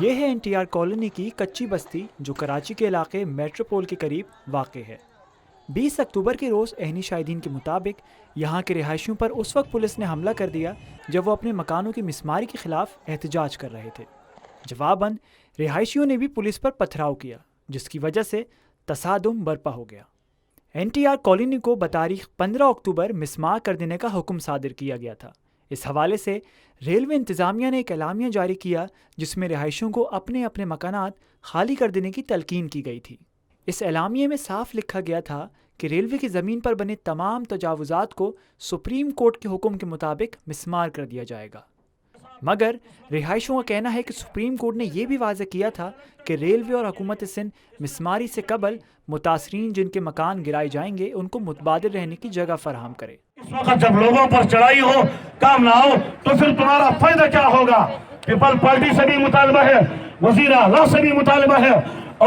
یہ ہے NTR colony کی کچی بستی جو کراچی کے علاقے میٹروپول کے قریب واقع ہے۔ 20 اکتوبر کے روز عینی شاہدین کے مطابق یہاں کے رہائشیوں پر اس وقت پولیس نے حملہ کر دیا جب وہ اپنے مکانوں کی مسماری کے خلاف احتجاج کر رہے تھے۔ جواباً رہائشیوں نے بھی پولیس پر پتھراؤ کیا جس کی وجہ سے تصادم برپا ہو گیا۔ NTR کالونی کو بتاریخ 15 اکتوبر مسمار کر دینے کا حکم صادر کیا گیا تھا۔ اس حوالے سے ریلوے انتظامیہ نے ایک اعلامیہ جاری کیا جس میں رہائشیوں کو اپنے اپنے مکانات خالی کر دینے کی تلقین کی گئی تھی۔ اس اعلامیے میں صاف لکھا گیا تھا کہ ریلوے کی زمین پر بنے تمام تجاوزات کو سپریم کورٹ کے حکم کے مطابق مسمار کر دیا جائے گا، مگر رہائشیوں کا کہنا ہے کہ سپریم کورٹ نے یہ بھی واضح کیا تھا کہ ریلوے اور حکومت سندھ مسماری سے قبل متاثرین جن کے مکان گرائے جائیں گے ان کو متبادل رہنے کی جگہ فراہم کرے۔ اس وقت جب لوگوں پر چڑھائی ہو، کام نہ ہو، تو پھر تمہارا فائدہ کیا ہوگا؟ پیپل پارٹی سے بھی مطالبہ ہے، وزیر اعلیٰ سے بھی مطالبہ ہے،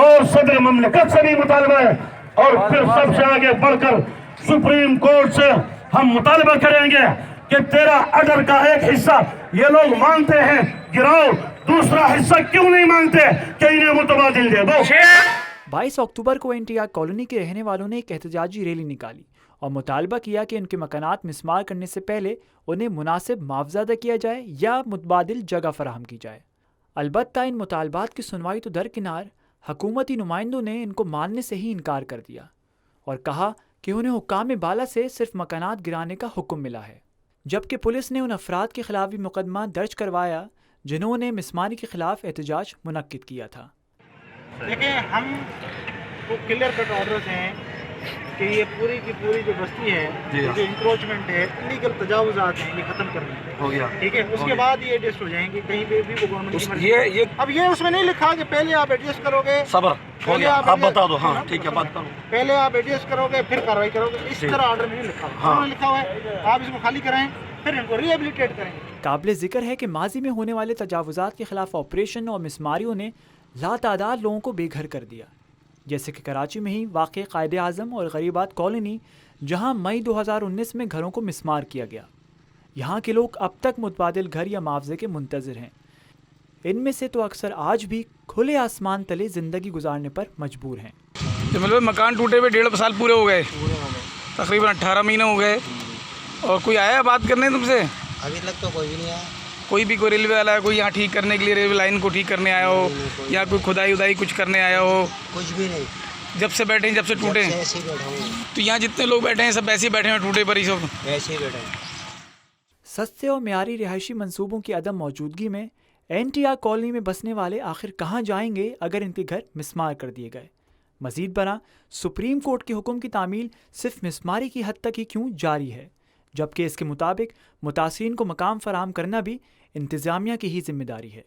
اور صدر مملکت سے بھی مطالبہ ہے، اور پھر سب سے آگے بڑھ کر سپریم کورٹ سے ہم مطالبہ کریں گے کہ تیرا اجر کا ایک حصہ یہ لوگ مانگتے ہیں گراؤ، دوسرا حصہ کیوں نہیں مانگتے کہ انہیں متبادل دے دو۔ 22 اکتوبر کو NTR کالونی کے رہنے والوں نے ایک احتجاجی ریلی نکالی اور مطالبہ کیا کہ ان کے مکانات مسمار کرنے سے پہلے انہیں مناسب معاوضہ ادا کیا جائے یا متبادل جگہ فراہم کی جائے۔ البتہ ان مطالبات کی سنوائی تو درکنار، حکومتی نمائندوں نے ان کو ماننے سے ہی انکار کر دیا اور کہا کہ انہیں حکام بالا سے صرف مکانات گرانے کا حکم ملا ہے، جبکہ پولیس نے ان افراد کے خلاف بھی مقدمہ درج کروایا جنہوں نے مسماری کے خلاف احتجاج منعقد کیا تھا۔ دیکھیں، ہم کو کلیئر کٹ آرڈرز ہیں کہ یہ پوری کی پوری جو بستی ہے، جو انکروچمنٹ ہے، انلیگل تجاوزات ہیں، یہ ختم کرنے ہو گیا، ٹھیک ہے؟ اس کے بعد یہ ایڈجسٹ ہو جائیں گے، کہیں پہ بھی وہ گورنمنٹ کی مرضی۔ اب یہ اس میں نہیں لکھا کہ پہلے آپ ایڈجسٹ کرو گے، صبر ہو گیا، آپ بتا دو۔ ہاں ٹھیک ہے، بات کرو۔ پہلے آپ ایڈجسٹ کرو گے پھر کارروائی کرو گے، اس طرح آرڈر میں نہیں لکھا ہوا۔ انہوں نے لکھا ہوا ہے آپ اس کو خالی کرائیں پھر ان کو ری ایبلیٹیٹ کریں۔ قابل ذکر ہے کہ ماضی میں ہونے والے تجاوزات کے خلاف آپریشن اور مسماریوں نے لاتعداد لوگوں کو بے گھر کر دیا، جیسے کہ کراچی میں ہی واقع قائد اعظم اور غریبات کالونی، جہاں مئی 2019 میں گھروں کو مسمار کیا گیا۔ یہاں کے لوگ اب تک متبادل گھر یا معاوضے کے منتظر ہیں۔ ان میں سے تو اکثر آج بھی کھلے آسمان تلے زندگی گزارنے پر مجبور ہیں۔ مطلب مکان ٹوٹے ہوئے 1.5 سال پورے ہو گئے، تقریباً 18 مہینے ہو گئے، اور کوئی آیا بات کرنے تم سے؟ ابھی تک تو کوئی بھی نہیں آیا۔ کوئی بھی کوئی ریلوے والا ہے کوئی یہاں ٹھیک کرنے کے لیے ریلوے لائن کو ٹھیک کرنے آیا ہو، یا کوئی کھدائی ودائی کچھ کرنے آیا ہو؟ کچھ بھی نہیں، جب سے بیٹھے ہیں، جب سے ٹوٹے ہیں؟ ایسے ہی بیٹھا ہوں، تو یہاں جتنے لوگ بیٹھے ہیں سب ایسے ہی بیٹھے ہیں، ٹوٹے پر ہی سب ایسے ہی بیٹھا ہوں۔ سستے اور معیاری رہائشی منصوبوں کی عدم موجودگی میں NTR کالونی میں بسنے والے آخر کہاں جائیں گے اگر ان کے گھر مسمار کر دیے گئے؟ مزید برآں سپریم کورٹ کے حکم کی تعمیل صرف مسماری کی حد تک ہی کیوں جاری ہے، جبکہ اس کے مطابق متاثرین کو مقام فراہم کرنا بھی انتظامیہ کی ہی ذمہ داری ہے۔